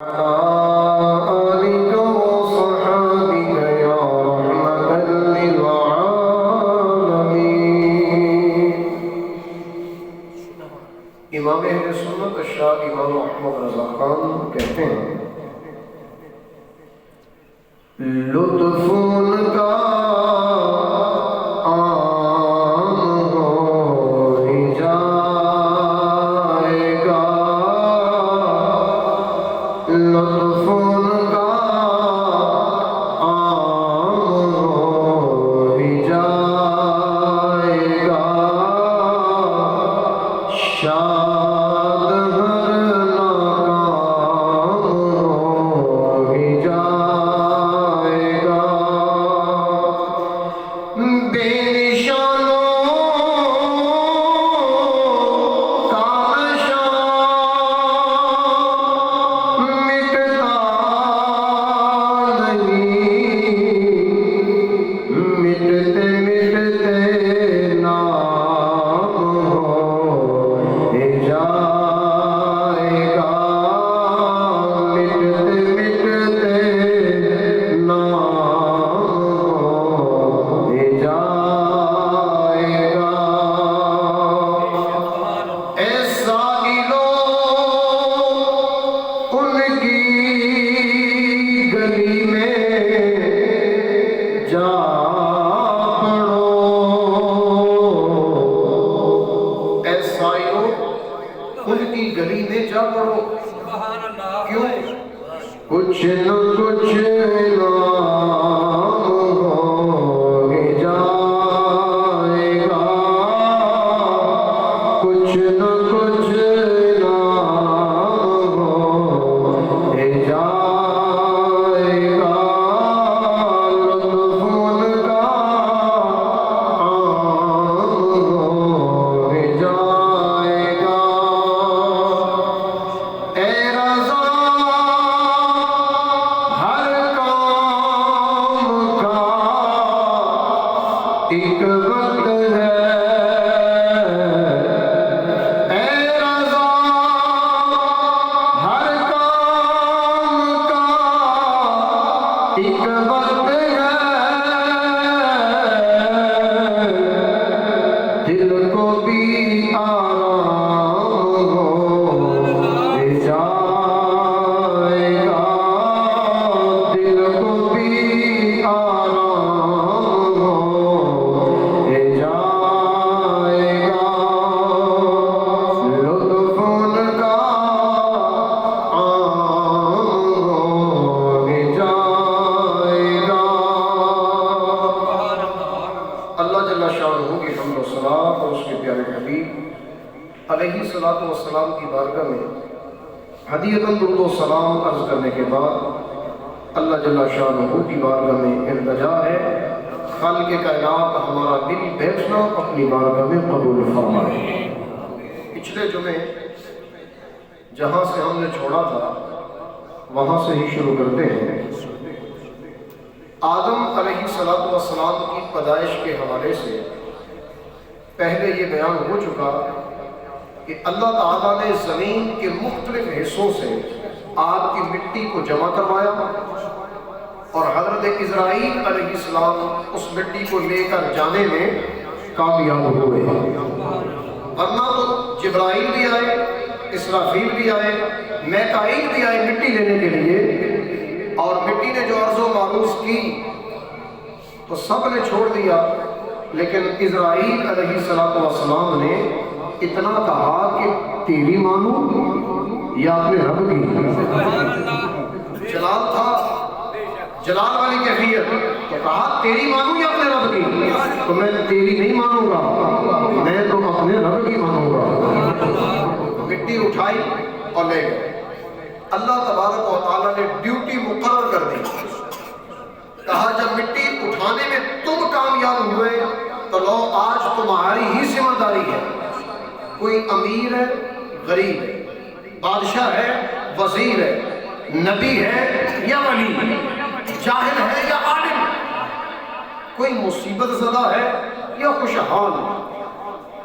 آلك وصحابك يا رحمة للعالمين۔ امام اہل سنت شاہ امام احمد رضا خان کہتے ہیں لطف ان کا عام ہو ہی جائے گا، لطف ان کا عام ہو ہی جائے گا، شاد ہر ناکام ہو ہی جائے گا، بے نشانوں کا نشان مٹتا نہیں، مٹتے مٹتے نام ہو ہی جائے گا، مٹتے مٹتے نام ہو ہی جائے گا۔ اے سائلو ان کی گلی میں جا پڑو، اے سائلو ان کی گلی میں جا پڑو، کیوں؟ کچھ نہ کچھ انعام ہو ہی جائے گا، کچھ نہ کچھ انعام ہو ہی جائے گا، لطف ان کا عام ہو ہی جائے گا۔ اے رضا ہر کام کا ایک وقت ہے، اے رضا ہر کام کا ایک وقت ہے، دل کو بھی آرام ہو ہی جائے گا، دل کو بھی آرام ہو ہی جائے گا، لطف ان کا عام ہو ہی جائے گا۔ اللہ جل شانہ کی حمد و ثنا اور اس کے پیارے حبیب علیہ الصلوۃ والسلام کی بارگاہ میں ہدیۃً درود و سلام عرض کرنے کے بعد اللہ جل شانہ کی بارگاہ میں التجا ہے خالق کائنات ہمارا دل بیٹھنا اپنی بارگاہ میں قبول فرمائے۔ پچھلے جمعے جہاں سے ہم نے چھوڑا تھا وہاں سے ہی شروع کرتے ہیں۔ آدم علیہ السلام کی پیدائش کے حوالے سے پہلے یہ بیان ہو چکا کہ اللہ تعالیٰ نے زمین کے مختلف حصوں سے آگ کی مٹی کو جمع کروایا اور حضرت اسرائیل علیہ السلام اس مٹی کو لے کر جانے میں کامیاب ہوئے، ورنہ تو جبرائیل بھی آئے، اسرافیل بھی آئے، میکائیل بھی آئے مٹی لینے کے لیے، اور مٹی نے جو عرض و معروض کی تو سب نے چھوڑ دیا، لیکن اسرائیل علیہ السلام نے اتنا کہا کہ تیری مانو یا اپنے رب کی، جلال تھا، جلال والی کیفیت، تو کہا تیری مانو یا اپنے رب کی، تو میں تیری نہیں مانوں گا، میں تو اپنے رب کی مانوں گا۔ مٹی اٹھائی اور لے گئے۔ اللہ تبارک و تعالیٰ نے ڈیوٹی مقرر کر دی، کہا جب مٹی اٹھانے میں تم کامیاب ہوئے تو لو آج تمہاری ہی ذمہ داری ہے، کوئی امیر ہے، غریب ہے، بادشاہ ہے، وزیر ہے، نبی ہے یا ولی، جاہل ہے یا عالم، کوئی مصیبت زدہ ہے یا خوشحال،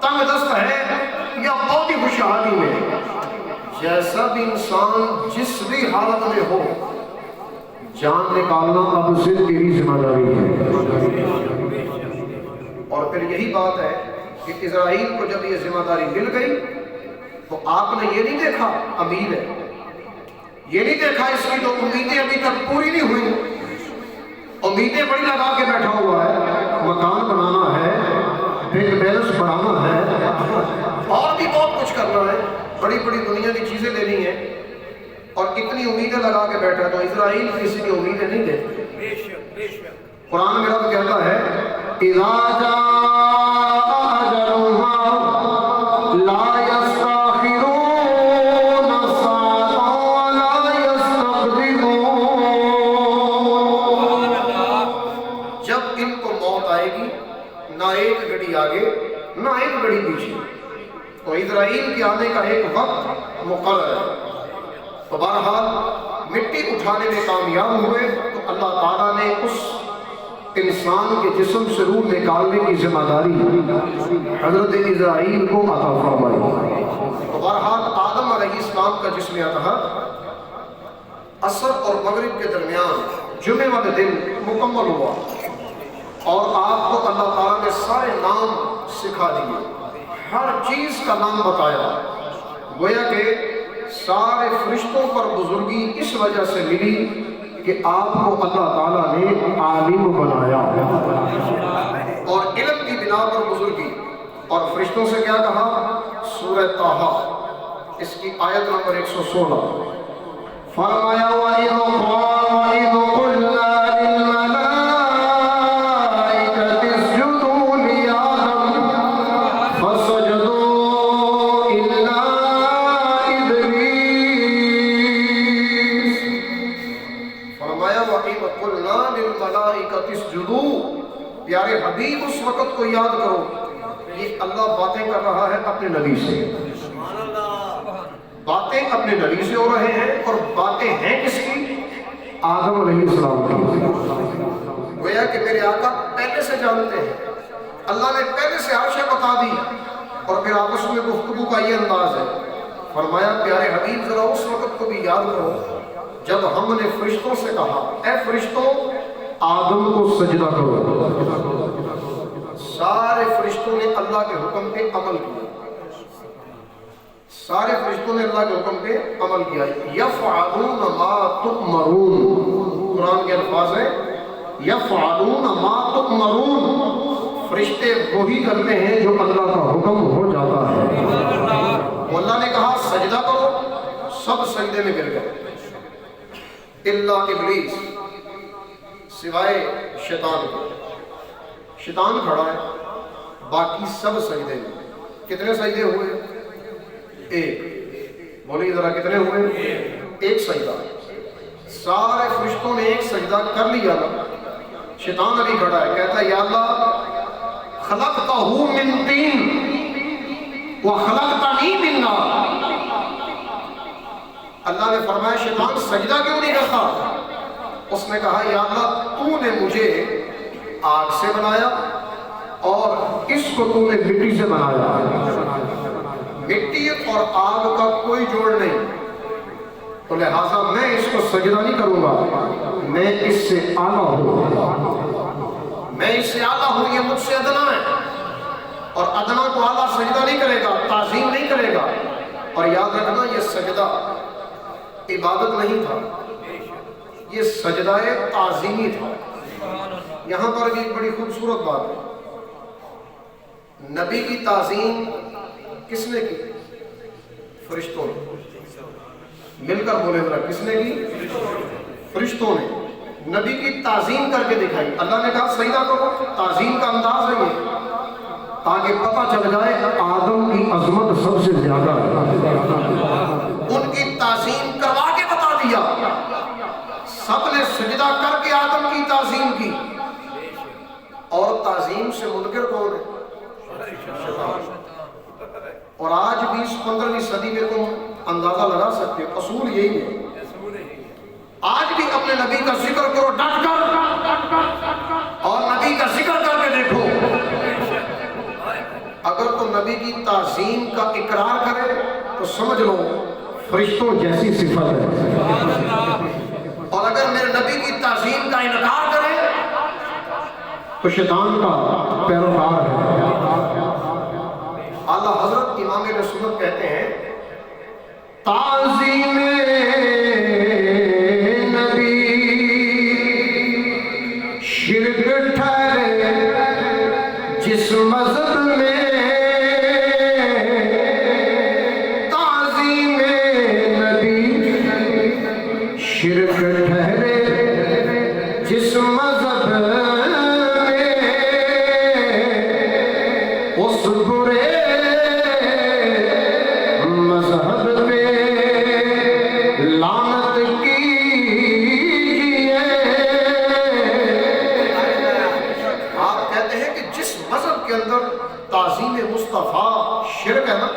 تنگ دست ہے یا بہت ہی خوشحالی میں، جیسا بھی انسان جس بھی حالت میں ہو، جان نکالنا اب سے تیری ذمہ داری ہے۔ اور پھر یہی بات ہے کہ اسرائیل کو جب یہ ذمہ داری مل گئی تو آپ نے یہ نہیں دیکھا امیر ہے، یہ نہیں دیکھا اس کی تو امیدیں ابھی تک پوری نہیں ہوئی، امیدیں بڑی لگا کے بیٹھا ہوا ہے، مکان بنانا ہے، بینک بیلنس بڑھانا ہے، اور بھی بہت کچھ کرنا ہے، بڑی بڑی دنیا کی چیزیں لینی ہیں، اور اتنی امیدیں لگا کے بیٹھا۔ تو اسرائیل کسی کی امیدیں نہیں دیتے۔ قرآن میں رب کہتا ہے اِذَا جَاءَ أَجَلُهَا لَا يَسْتَأْخِرُونَ سَاعَةً وَلَا يَسْتَقْدِمُونَ۔ جب ان کو موت آئے گی نہ ایک گھڑی آگے نہ ایک گھڑی پیچھے، تو اسرائیل کے آنے کا ایک وقت مقرر ہے۔ تو بہرحال مٹی اٹھانے میں کامیاب ہوئے تو اللہ تعالیٰ نے اس انسان کے جسم سے روح نکالنے کی ذمہ داری حضرت اسرائیل کو عطا فرمائی۔ تو بہرحال آدم علیہ السلام کا جسم اطہر عصر اور مغرب کے درمیان جمعے والے دن مکمل ہوا، اور آپ کو اللہ تعالیٰ نے سارے نام سکھا دیے، ہر چیز کا نام بتایا۔ گویا کہ سارے فرشتوں پر بزرگی اس وجہ سے ملی کہ آپ کو اللہ تعالیٰ نے عالم بنایا، اور علم کی بنا پر بزرگی۔ اور فرشتوں سے کیا کہا؟ سورہ طٰہٰ اس کی آیت نمبر 116 فرمایا وَإِذْ قُلْنَا لِلْمَلَائِكَةِ اسْجُدُوا لِآدَمَ فَسَجَدُوا إِلَّا پیارے حبیب اس وقت کو یاد کرو، یہ اللہ باتیں کر رہا ہے اپنے نبی سے، باتیں اپنے نبی سے ہو رہے ہیں، اور باتیں ہیں کس کی؟ آدم علیہ السلام کی۔ گویا کہ میرے آقا پہلے سے جانتے ہیں، اللہ نے پہلے سے ہر شے بتا دی، اور پھر آپس میں گفتگو کا یہ انداز ہے۔ فرمایا پیارے حبیب ذرا اس وقت کو بھی یاد کرو جب ہم نے فرشتوں سے کہا اے فرشتوں آدم کو سجدہ کرو۔ سارے فرشتوں نے اللہ کے حکم پہ عمل کیا، سارے فرشتوں نے اللہ کے حکم پہ عمل کیا۔ یفعلون ما تؤمرون، قرآن کے الفاظ ہیں یفعلون ما تؤمرون، فرشتے وہی کرتے ہیں جو اللہ کا حکم ہو جاتا ہے۔ اللہ نے کہا سجدہ کرو، سب سجدے میں گر گئے الا ابلیس، سوائے شیطان کے۔ شیطان کھڑا ہے، باقی سب سجدے میں۔ کتنے سجدے ہوئے؟ ایک۔ بولیے ذرا کتنے ہوئے؟ ایک سجدہ۔ سارے فرشتوں نے ایک سجدہ کر لیا نا، شیطان ابھی کھڑا ہے، کہتا ہے یا اللہ خلقتہ من طین وخلقتنی من نار۔ اللہ نے فرمایا شیطان سجدہ کیوں نہیں کرتا؟ اس نے کہا یا اللہ تو نے مجھے آگ سے بنایا اور اس کو تو نے مٹی سے بنایا، مٹی اور آگ کا کوئی جوڑ نہیں، تو لہٰذا میں اس کو سجدہ نہیں کروں گا، میں اس سے اعلیٰ ہوں، میں اس سے اعلیٰ ہوں، یہ مجھ سے ادنا ہے، اور ادنا کو اعلیٰ سجدہ نہیں کرے گا، تعظیم نہیں کرے گا۔ اور یاد رکھنا یہ سجدہ عبادت نہیں تھا، یہ سجدہ تعظیمی تھا۔ یہاں پر بھی ایک بڑی خوبصورت بات ہے، نبی کی تعظیم کس نے کی؟ فرشتوں نے۔ مل کر بولے ذرا کس نے کی؟ فرشتوں نے نبی کی تعظیم کر کے دکھائی۔ اللہ نے کہا سجدہ کرو، تعظیم کا انداز ہے یہ، تاکہ پتہ چل جائے آدم کی عظمت سب سے زیادہ ہے۔ ان کی تعظیم کروا کے بتا دیا، سب نے سجدہ کر کے آدم کی تعظیم کی۔ اور تعظیم سے منکر کون ہے؟ اور آج بھی اس 15ویں صدی میں تم اندازہ لگا سکتے ہو، اصول یہی ہے۔ آج بھی اپنے نبی کا ذکر کرو ڈٹ کر، اور نبی کا ذکر کر کے دیکھو، اگر تو نبی کی تعظیم کا اقرار کرے تو سمجھ لو فرشتوں جیسی صفت ہے، اور اگر میرے نبی کی تعظیم کا انکار کرے تو شیطان کا پیروکار ہے۔ اعلیٰ حضرت امام اہل سنت کہتے ہیں تعظیم نبی شرک ٹھہرے جس مذہب میں، تعظیم نبی شرک ٹھہرے جس مذہب میں، اس برے مذہب میں لعنت کیجیے۔ آپ کہتے ہیں کہ جس مذہب کے اندر تعظیم مصطفیٰ شرک ہے نا،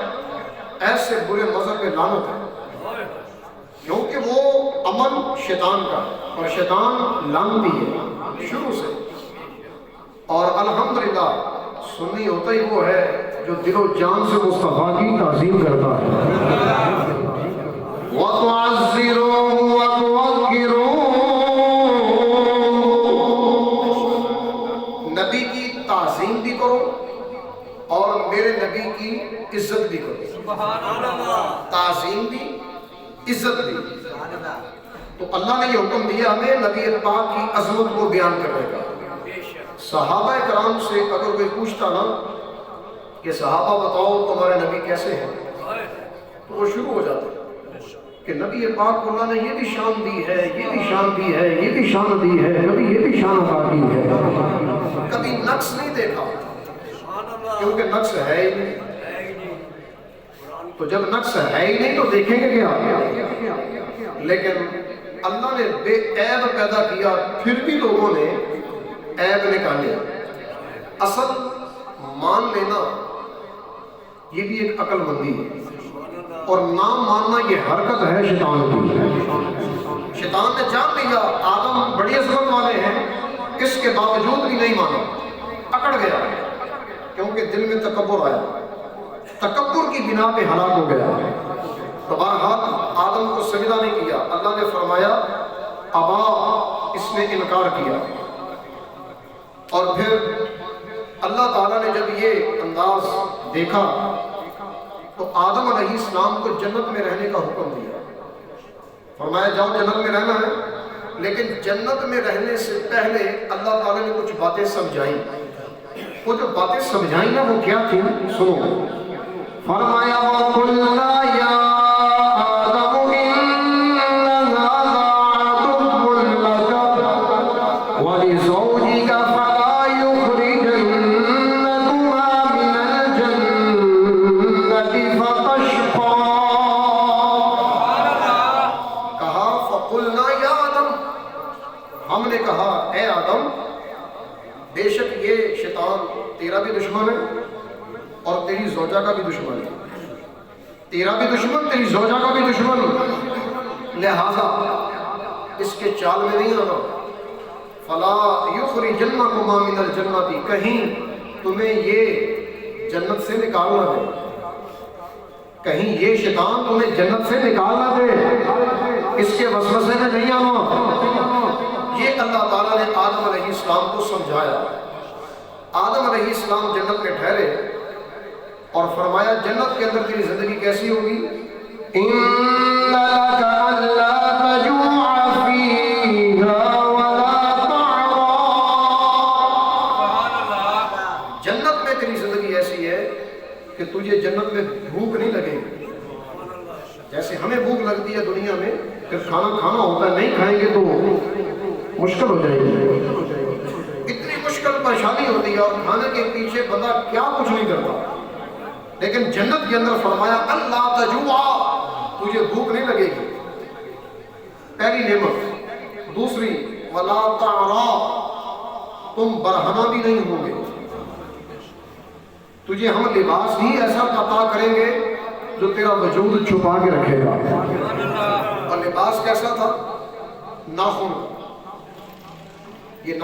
ایسے برے مذہب میں لعنت ہے، کیونکہ وہ عمل شیطان کا ہے، اور شیطان لعنتی ہے شروع سے۔ اور الحمدللہ سنی ہوتا ہی وہ ہے جو دل و جان سے مصطفیٰ کی تعظیم کرتا ہے۔ وَتُعَزِّرُوا وَتُوَقِّرُوا، نبی کی تعظیم بھی کرو اور میرے نبی کی عزت بھی کرو، تعظیم بھی عزت بھی۔ تو اللہ نے یہ حکم دیا ہمیں نبی پاک کی عظمت کو بیان کرنے کا۔ صحابہ کرام سے اگر کوئی پوچھتا نا کہ صحابہ بتاؤ تمہارے نبی کیسے ہیں، تو وہ شروع ہو جاتا کہ نبی پاک کو اللہ نے یہ بھی شان دی ہے، یہ بھی شان دی ہے، یہ بھی شان دی ہے، کبھی یہ بھی شان عطا کی ہے، کبھی نقص نہیں دیکھا، کیونکہ نقص ہے ہی نہیں۔ تو جب نقص ہے ہی نہیں تو دیکھیں گے کیا؟ لیکن اللہ نے بے عیب پیدا کیا، پھر بھی لوگوں نے عیب نکالے۔ اصل مان لینا یہ بھی ایک عقل مندی ہے، اور نام ماننا یہ حرکت ہے شیطان کی۔ شیطان نے جان لیا آدم بڑی عظمت والے ہیں، اس کے باوجود بھی نہیں مانا، اکڑ گیا، کیونکہ دل میں تکبر آیا، تکبر کی بنا پہ ہلاک ہو گیا۔ تو بہرحال آدم کو سجدہ نہیں کیا، اللہ نے فرمایا ابا، اس نے انکار کیا۔ اور پھر اللہ تعالیٰ نے جب یہ انداز دیکھا تو آدم علیہ السلام کو جنت میں رہنے کا حکم دیا، فرمایا جاؤ جنت میں رہنا ہے، لیکن جنت میں رہنے سے پہلے اللہ تعالیٰ نے کچھ باتیں سمجھائیں۔ وہ جو باتیں سمجھائیں نا وہ کیا تھی، سنو۔ فرمایا وَقُلْنَا يَا آدَمُ إِنَّ هَذَا عَدُوٌّ لَكَ وَلِزَوْجِكَ فَلَا يُخْرِجَنَّكُمَا مِنَ الْجَنَّةِ فَتَشْقَىٰ۔ کہا فَقُلْنَا يَا آدَمُ، ہم نے کہا اے آدم، بے شک یہ شیطان تیرا بھی دشمن ہے اور تیری زوجہ کا بھی دشمن ہے، تیرا بھی دشمن، تیری زوجہ کا بھی دشمن، لہذا اس کے چال میں نہیں آنا۔ فَلَا يُخْرِجَنَّكُمَا مِنَ الْجَنَّةِ، کہیں تمہیں یہ جنت سے نکال نہ دے، کہیں یہ شیطان تمہیں جنت سے نکال نہ دے، اس کے وسوسے میں نہیں آنا۔ یہ اللہ تعالیٰ نے آدم علیہ السلام کو سمجھایا۔ آدم علیہ السلام جنت میں ٹھہرے اور فرمایا جنت کے اندر تیری زندگی کیسی ہوگی؟ إِنَّ لَكَ أَلَّا تَجُوعَ فِيهَا وَلَا تَعْرَىٰ، جنت میں تیری زندگی ایسی ہے کہ تجھے جنت میں بھوک نہیں لگے گی، جیسے ہمیں بھوک لگتی ہے دنیا میں، پھر کھانا کھانا ہوتا ہے، نہیں کھائیں گے تو مشکل ہو جائے گی، اتنی مشکل پریشانی ہوتی ہے، اور کھانے کے پیچھے بندہ کیا کچھ نہیں کرتا۔ لیکن جنت کے اندر فرمایا اللہ تجوع، تجھے بھوک نہیں لگے گی، پہلی نعمت۔ دوسری ولا تعرا، تم برہنہ بھی نہیں ہوگے، تجھے ہم لباس ہی ایسا عطا کریں گے جو تیرا وجود چھپا کے رکھے گا۔ اور لباس کیسا تھا؟ ناخن، یہ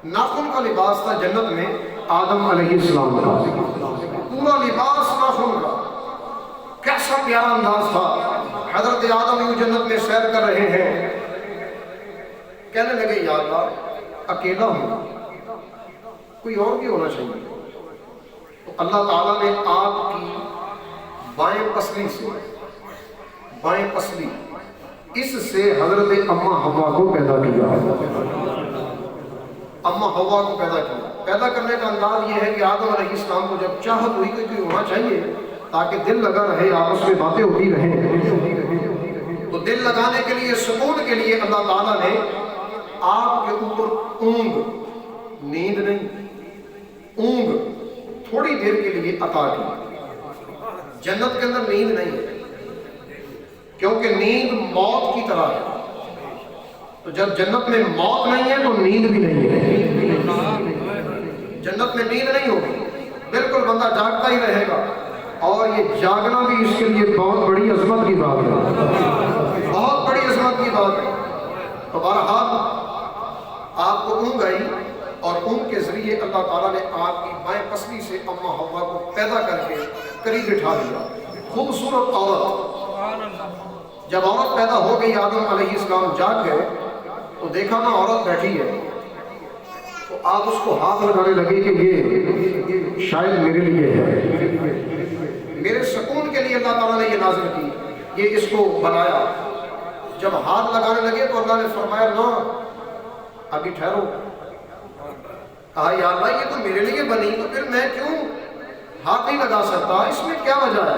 ناخن کا لباس تھا جنت میں آدم علیہ السلام کا، پورا لباس ناخن کا، کیسا پیارا انداز تھا. حضرت آدم یوں جنت میں سیر کر رہے ہیں، کہنے لگے یا اللہ اکیلا ہوں، کوئی اور بھی ہونا چاہیے. تو اللہ تعالیٰ نے آپ کی بائیں پسلی سے، بائیں پسلی اس سے حضرت اما حوا کو پیدا کیا. اما حوا کو پیدا کیا. پیدا کرنے کا انداز یہ ہے کہ آدم علیہ السلام کو جب چاہت ہوئی کہ کوئی ہونا چاہیے تاکہ دل لگا رہے، آپس میں باتیں ہوتی رہیں، تو دل لگانے کے لیے، سکون کے لیے اللہ تعالیٰ نے آپ کے اوپر اونگ، نیند نہیں، اونگ تھوڑی دیر کے لیے عطا کی. جنت کے اندر نیند نہیں ہے، کیونکہ نیند موت کی طرح ہے. تو جب جنت میں موت نہیں ہے تو نیند بھی نہیں ہے. جنت میں نیند نہیں ہوگی، بالکل بندہ جاگتا ہی رہے گا. اور یہ جاگنا بھی اس کے لیے بہت بڑی عظمت کی بات ہے، بہت بڑی عظمت کی بات ہے. تو بہرحال آپ کو اونگ آئی، اور اونگ کے ذریعے اللہ تعالیٰ نے آپ کی بائیں پسلی سے اما حوا کو پیدا کر کے قریب بٹھا دیا. خوبصورت عورت. جب عورت پیدا ہو گئی، آدم علیہ السلام جاگ گئے تو دیکھا نا عورت بیٹھی ہے، تو آپ اس کو ہاتھ لگانے لگے کہ یہ شاید میرے لیے ہے، میرے سکون کے لیے اللہ تعالیٰ نے یہ نازل کی، یہ اس کو بنایا. جب ہاتھ لگانے لگے تو اللہ نے فرمایا نہ، ابھی ٹھہرو. کہا یا اللہ یہ تو میرے لیے بنی، تو پھر میں کیوں ہاتھ نہیں لگا سکتا، اس میں کیا وجہ ہے؟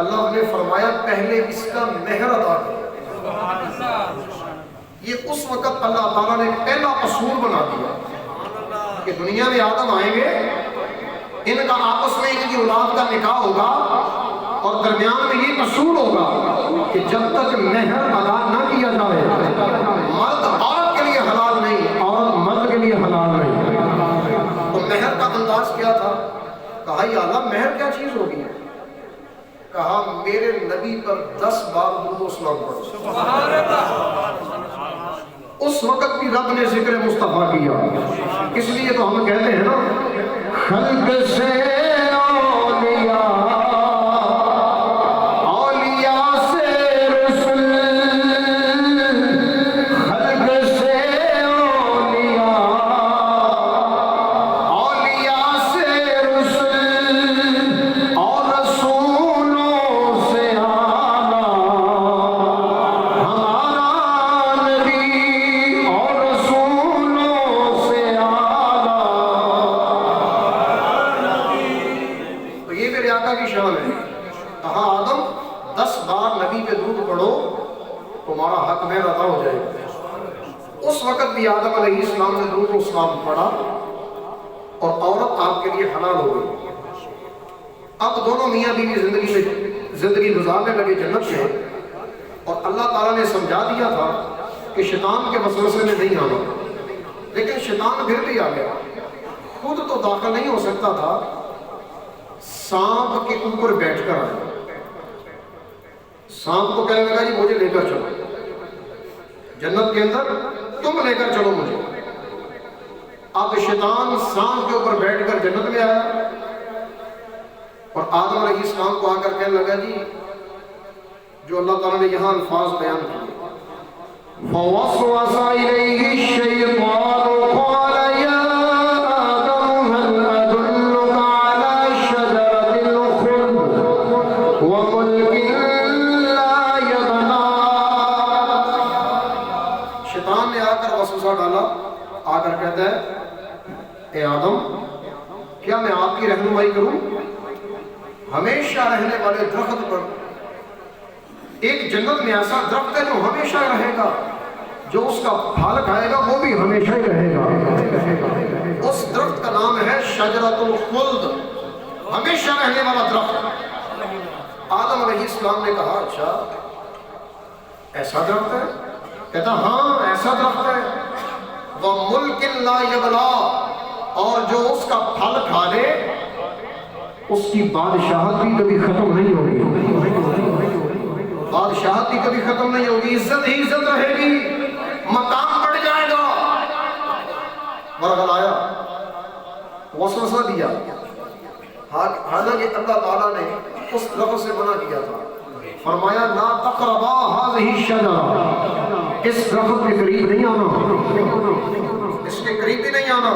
اللہ نے فرمایا پہلے اس کا مہر ادا کرو. یہ اس وقت اللہ تعالیٰ نے پہلا اصول بنا دیا کہ دنیا میں آدم آئیں گے، ان کا آپس میں ان کی اولاد کا نکاح ہوگا، اور درمیان میں یہ اصول ہوگا کہ جب تک مہر ادا نہ کیا جائے، مرد عورت کے لیے حلال نہیں، عورت مرد کے لیے حلال نہیں. تو مہر کا انداز کیا تھا؟ کہا یا اللہ مہر کیا چیز ہوگی؟ کہا میرے نبی پر 10 بار درود و سلام پڑھو. اس وقت بھی رب نے ذکر مصطفیٰ کیا. اس لیے تو ہم کہتے ہیں نا خلق سے اولیاء، اولیاء سے رسول، خلق سے اولیاء، اولیاء سے رسول، اور رسولوں سے اعلیٰ ہمارا نبی، اور رسولوں سے اعلیٰ. تو یہ میرے آقا کی شان ہے. کہا آدم 10 بار نبی پہ درود پڑھو، تمہارا حق میں ادا ہو جائے گا. اس وقت بھی آدم علیہ السلام نے درود و سلام پڑھا، اور عورت آپ کے لیے حلال ہو گئی. اب دونوں میاں بیوی زندگی گزارنے لگے جنت میں. اور اللہ تعالیٰ نے سمجھا دیا تھا کہ شیطان کے وسوسے میں نہیں آنا، لیکن شیطان پھر بھی آ گیا. خود تو داخل نہیں ہو سکتا تھا، سانپ کے اوپر بیٹھ کر آیا. سانپ کو کہنے لگا جی مجھے لے کر چلو جنت کے اندر، تم لے کر چلو مجھے. اب شیطان سانپ کے اوپر بیٹھ کر جنت میں آیا، اور آدم علیہ السلام کو آ کر کہنے لگا جی جو اللہ تعالیٰ نے یہاں الفاظ بیان کیے، فَوَسْوَسَ إِلَيْهِ الشَّيْطَانُ قَالَ يَا آدَمُ هَلْ أَدُلُّكَ عَلَى شَجَرَةِ الْخُلْدِ وَمُلْكٍ لَا يَبْلَىٰ. شیطان نے آ کر وسوسہ ڈالا، آ کر کہتا ہے اے آدم کیا میں آپ کی رہنمائی کروں؟ ہمیشہ رہنے والے درخت پر، ایک جنت میں ایسا درخت ہے جو ہمیشہ رہے گا، جو اس کا پھل کھائے گا وہ بھی ہمیشہ ہی رہے گا. اس درخت کا نام ہے شجرۃ الخلد، ہمیشہ رہنے والا درخت. آدم علیہ السلام نے کہا اچھا ایسا درخت ہے؟ کہتا ہاں ایسا درخت ہے. وَمُلْكٍ لَا يَبْلَىٰ، اور جو اس کا پھل کھا لے اس کی بادشاہت بھی کبھی ختم نہیں ہوگی. بادشاہت بھی کبھی ختم نہیں ہوگی، عزت ہی عزت رہے گی، مقام بڑھ جائے گا. مرغ آیا، وسوسہ دیا. حالانکہ اللہ تعالیٰ نے اس درخت سے منع کیا تھا، فرمایا لا تقربا هذه الشجرہ، اس درخت کے قریب نہیں آنا، اس کے قریب بھی نہیں آنا۔